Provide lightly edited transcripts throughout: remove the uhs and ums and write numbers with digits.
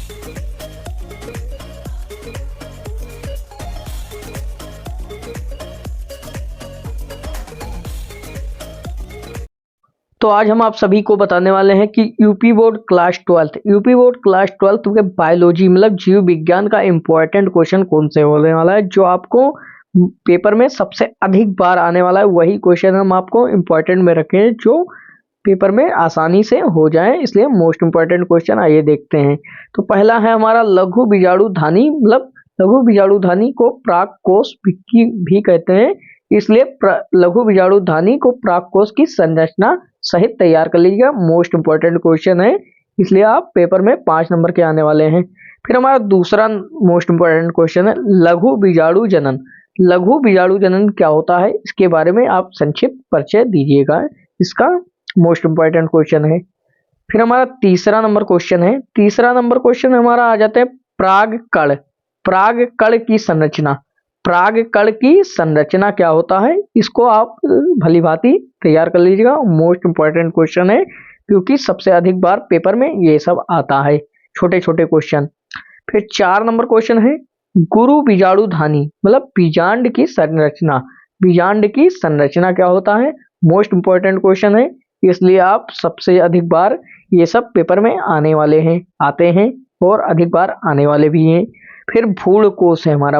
तो आज हम आप सभी को बताने वाले हैं कि यूपी बोर्ड क्लास 12 के बायोलॉजी मतलब जीव विज्ञान का इंपॉर्टेंट क्वेश्चन कौन से होने वाला है, जो आपको पेपर में सबसे अधिक बार आने वाला है। वही क्वेश्चन हम आपको इंपॉर्टेंट में रखे हैं जो पेपर में आसानी से हो जाए, इसलिए मोस्ट इंपॉर्टेंट क्वेश्चन आइए देखते हैं। तो पहला है हमारा लघु बीजाणुधानी, मतलब लघु बीजाणुधानी को प्राक कोश भी कहते हैं, इसलिए लघु बीजाणुधानी को प्राक कोश की संरचना सहित तैयार कर लीजिएगा। मोस्ट इंपॉर्टेंट क्वेश्चन है, इसलिए आप पेपर में 5 नंबर के आने वाले हैं। फिर हमारा दूसरा मोस्ट इंपॉर्टेंट क्वेश्चन है लघु बीजाणु जनन। लघु बीजाणु जनन क्या होता है, इसके बारे में आप संक्षिप्त परिचय दीजिएगा, इसका मोस्ट इंपॉर्टेंट क्वेश्चन है। फिर हमारा तीसरा नंबर क्वेश्चन हमारा आ जाता है प्राग कण की संरचना। प्राग कण की संरचना क्या होता है, इसको आप भली भांति तैयार कर लीजिएगा। मोस्ट इंपॉर्टेंट क्वेश्चन है क्योंकि सबसे अधिक बार पेपर में ये सब आता है, छोटे छोटे क्वेश्चन। फिर 4 नंबर क्वेश्चन है गुरु बीजाणुधानी, मतलब बीजांड की संरचना क्या होता है, मोस्ट इंपॉर्टेंट क्वेश्चन है, इसलिए आप सबसे अधिक बार ये सब पेपर में आने वाले हैं, आते हैं और अधिक बार आने वाले भी हैं। फिर भूलकोश है हमारा,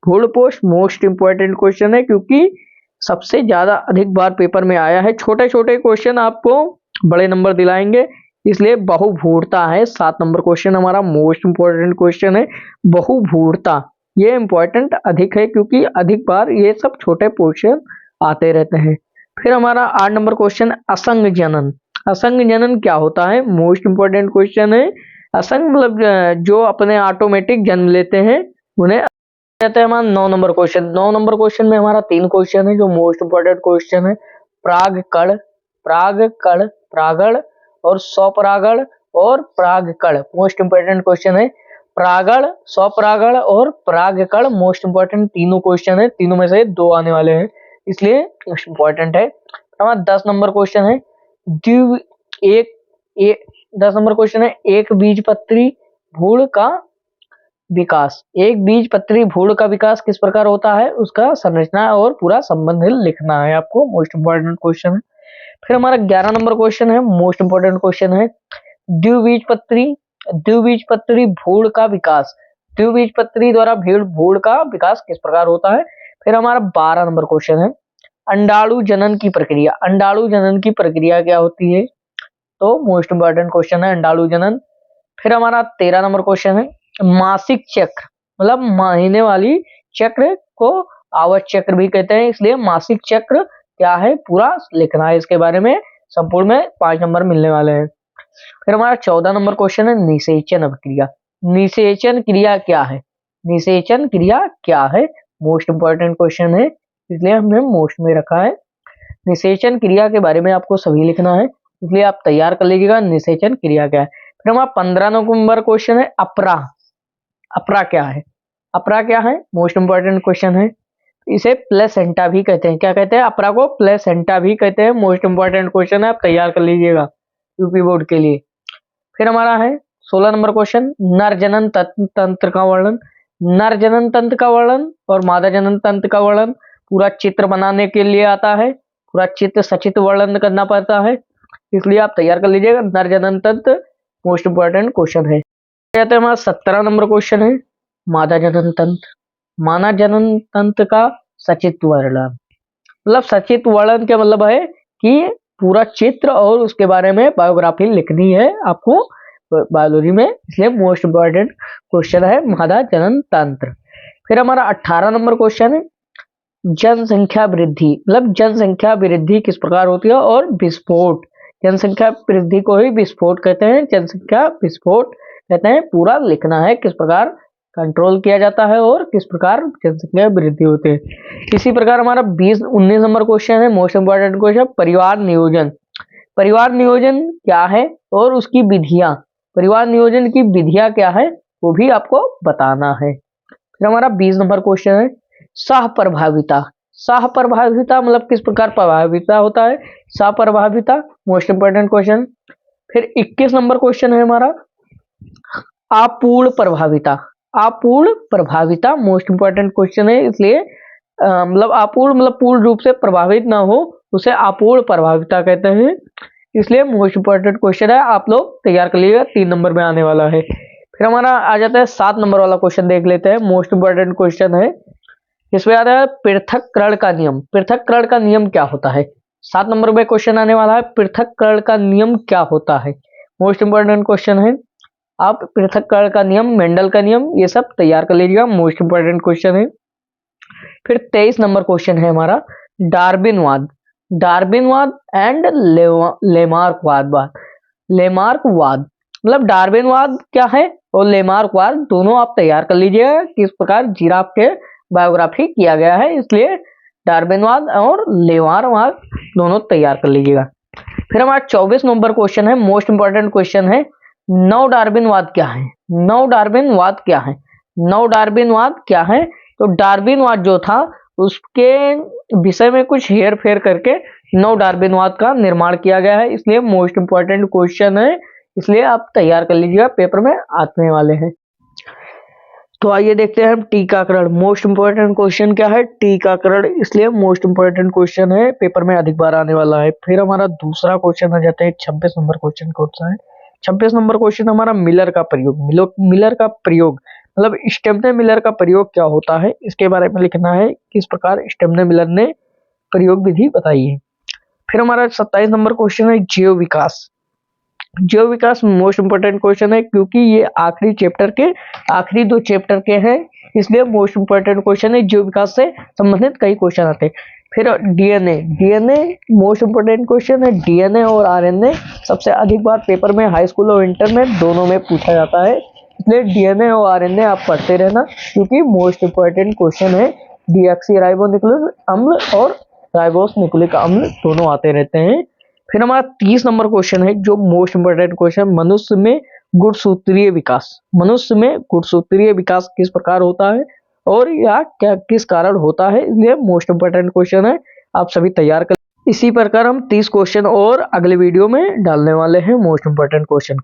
भूलकोश मोस्ट इंपॉर्टेंट क्वेश्चन है क्योंकि सबसे ज्यादा अधिक बार पेपर में आया है। छोटे छोटे क्वेश्चन आपको बड़े नंबर दिलाएंगे, इसलिए बहुभूरता है। 7 नंबर क्वेश्चन हमारा मोस्ट इंपॉर्टेंट क्वेश्चन है बहुभूरता। ये इंपॉर्टेंट अधिक है क्योंकि अधिक बार ये सब छोटे क्वेश्चन आते रहते हैं। फिर हमारा 8 नंबर क्वेश्चन असंग जनन क्या होता है, मोस्ट इंपॉर्टेंट क्वेश्चन है। असंग मतलब जो अपने ऑटोमेटिक जन्म लेते हैं उन्हें कहते हैं। हमारा 9 नंबर क्वेश्चन में हमारा 3 क्वेश्चन है जो मोस्ट इंपॉर्टेंट क्वेश्चन है। प्रागण और स्वपरागण और परागकण मोस्ट इंपॉर्टेंट क्वेश्चन है। प्रागण, स्वपरागण और परागकण मोस्ट इंपॉर्टेंट तीनों क्वेश्चन है, तीनों में से 2 आने वाले हैं, इसलिए इंपॉर्टेंट है। हमारा 10 नंबर क्वेश्चन है एक बीजपत्री भ्रूण का विकास। एक बीजपत्री भ्रूण का विकास किस प्रकार होता है, उसका संरचना और पूरा संबंध लिखना है आपको, मोस्ट इंपॉर्टेंट क्वेश्चन है। फिर हमारा 11 नंबर क्वेश्चन है मोस्ट इंपॉर्टेंट क्वेश्चन है द्विबीजपत्री भ्रूण का विकास। द्विबीजपत्री द्वारा भ्रूण का विकास किस प्रकार होता है। फिर हमारा 12 नंबर क्वेश्चन है अंडाणु जनन की प्रक्रिया क्या होती है, तो मोस्ट इंपॉर्टेंट क्वेश्चन है अंडाणु जनन। फिर हमारा 13 नंबर क्वेश्चन है मासिक चक्र, मतलब महीने वाली चक्र को आवर्त चक्र भी कहते हैं, इसलिए मासिक चक्र क्या है पूरा लिखना है, इसके बारे में संपूर्ण में 5 नंबर मिलने वाले हैं। फिर हमारा 14 नंबर क्वेश्चन है निषेचन क्रिया। निषेचन क्रिया क्या है, मोस्ट इंपॉर्टेंट क्वेश्चन है, इसलिए हमने मोस्ट में रखा है। निषेचन क्रिया के बारे में आपको सभी लिखना है, इसलिए आप तैयार कर लीजिएगा निषेचन क्रिया क्या है। फिर हमारा 15 नंबर क्वेश्चन है अपरा क्या है, मोस्ट इंपॉर्टेंट क्वेश्चन है। इसे प्लेसेंटा भी कहते हैं, क्या कहते हैं, अपरा को प्लेसेंटा भी कहते हैं, मोस्ट इंपॉर्टेंट क्वेश्चन है, आप तैयार कर लीजिएगा यूपी बोर्ड के लिए। फिर हमारा है 16 नंबर क्वेश्चन नर जनन तंत्र का वर्णन और मादा जनन तंत्र का वर्णन पूरा चित्र बनाने के लिए आता है, पूरा चित्र सचित्र वर्णन करना पड़ता है, इसलिए आप तैयार कर लीजिएगा। नर जनन तंत्र मोस्ट इंपॉर्टेंट क्वेश्चन है। हमारा 17 नंबर क्वेश्चन है मादा जनन तंत्र का सचित्र वर्णन। मतलब सचित्र वर्णन क्या मतलब है कि पूरा चित्र और उसके बारे में बायोग्राफी लिखनी है आपको बायोलॉजी में, इसलिए मोस्ट इंपॉर्टेंट क्वेश्चन है मादा जनन तंत्र। फिर हमारा 18 नंबर क्वेश्चन है जनसंख्या वृद्धि, मतलब जनसंख्या वृद्धि किस प्रकार होती है और विस्फोट। जनसंख्या वृद्धि को ही विस्फोट कहते हैं, जनसंख्या विस्फोट कहते हैं, पूरा लिखना है किस प्रकार कंट्रोल किया जाता है और किस प्रकार जनसंख्या वृद्धि होती है। इसी प्रकार हमारा 19 नंबर क्वेश्चन है मोस्ट इंपॉर्टेंट क्वेश्चन परिवार नियोजन क्या है और उसकी विधियां, परिवार नियोजन की विधियां क्या है वो भी आपको बताना है। फिर हमारा 20 नंबर क्वेश्चन है सहप्रभाविता मतलब किस प्रकार प्रभाविता होता है, सहप्रभाविता मोस्ट इंपॉर्टेंट क्वेश्चन। फिर 21 नंबर क्वेश्चन है हमारा अपूर्ण प्रभाविता, अपूर्ण प्रभाविता मोस्ट इंपॉर्टेंट क्वेश्चन है, इसलिए मतलब अपूर्ण मतलब पूर्ण रूप से प्रभावित ना हो उसे अपूर्ण प्रभाविता कहते हैं, इसलिए मोस्ट इंपॉर्टेंट क्वेश्चन है, आप लोग तैयार कर लीजिएगा, 3 नंबर में आने वाला है। फिर हमारा आ जाता है 7 नंबर वाला क्वेश्चन देख लेते हैं, मोस्ट इंपॉर्टेंट क्वेश्चन है। इसमें आ रहा है पृथक्करण का नियम। पृथक्करण का नियम क्या होता है? 7 नंबर में क्वेश्चन आने वाला है, पृथक्करण का नियम क्या होता है, मोस्ट इंपॉर्टेंट क्वेश्चन है। आप पृथक्करण का नियम, मेंडल का नियम, ये सब तैयार कर लीजिएगा, मोस्ट इंपॉर्टेंट क्वेश्चन है। फिर 23 नंबर क्वेश्चन है हमारा डार्विनवाद। डार्विनवाद एंड लेमार्कवाद। लेमार्कवाद मतलब डार्विनवाद क्या है और लेमार्कवाद दोनों आप तैयार कर लीजिएगा, किस प्रकार जिराफ के बायोग्राफी किया गया है, इसलिए डार्विनवाद और लेमार्कवाद दोनों तैयार कर लीजिएगा। फिर हमारा 24 नंबर क्वेश्चन है, मोस्ट इंपॉर्टेंट क्वेश्चन है, नव डार्विनवाद क्या है? नव डार्विनवाद क्या है? नव डार्विनवाद क्या है? तो डार्विनवाद जो था उसके विषय में कुछ हेर फेर करके नव डार्विनवाद का निर्माण किया गया है, इसलिए मोस्ट इंपॉर्टेंट क्वेश्चन है, इसलिए आप तैयार कर लीजिएगा, पेपर में आने वाले हैं। तो आइए देखते हैं हम टीकाकरण, मोस्ट इंपॉर्टेंट क्वेश्चन क्या है? टीकाकरण, इसलिए मोस्ट इंपॉर्टेंट क्वेश्चन है, पेपर में अधिक बार आने वाला है। फिर हमारा दूसरा क्वेश्चन आ जाता है 26 नंबर क्वेश्चन कौन सा है? 26 नंबर क्वेश्चन हमारा मिलर का प्रयोग। मिलर का प्रयोग मतलब स्टेमने मिलर का प्रयोग क्या होता है, इसके बारे में लिखना है, किस प्रकार स्टेमने मिलर ने प्रयोग विधि बताई है। फिर हमारा 27 नंबर क्वेश्चन है जैव विकास। जैव विकास मोस्ट इंपोर्टेंट क्वेश्चन है, क्योंकि ये आखिरी चैप्टर के आखिरी 2 चैप्टर के हैं, इसलिए मोस्ट इंपोर्टेंट क्वेश्चन है, जैव विकास से संबंधित कई क्वेश्चन आते हैं। फिर DNA, DNA most important question है, डीएनए और आरएनए सबसे अधिक बार पेपर में हाई स्कूल और इंटर में दोनों में पूछा जाता है, इसलिए डीएनए और आरएनए आप पढ़ते रहना, क्योंकि मोस्ट इंपोर्टेंट क्वेश्चन है। डीऑक्सी राइबोन्यूक्लिक अम्ल और राइबोस न्यूक्लिक अम्ल दोनों आते रहते हैं। फिर हमारा 30 नंबर क्वेश्चन है जो मोस्ट इंपोर्टेंट क्वेश्चन, मनुष्य में गुणसूत्रीय विकास। मनुष्य में गुणसूत्रीय विकास किस प्रकार होता है और या क्या किस कारण होता है, इसलिए मोस्ट इंपोर्टेंट क्वेश्चन है, आप सभी तैयार कर। इसी प्रकार हम 30 क्वेश्चन और अगले वीडियो में डालने वाले हैं मोस्ट इंपोर्टेंट क्वेश्चन।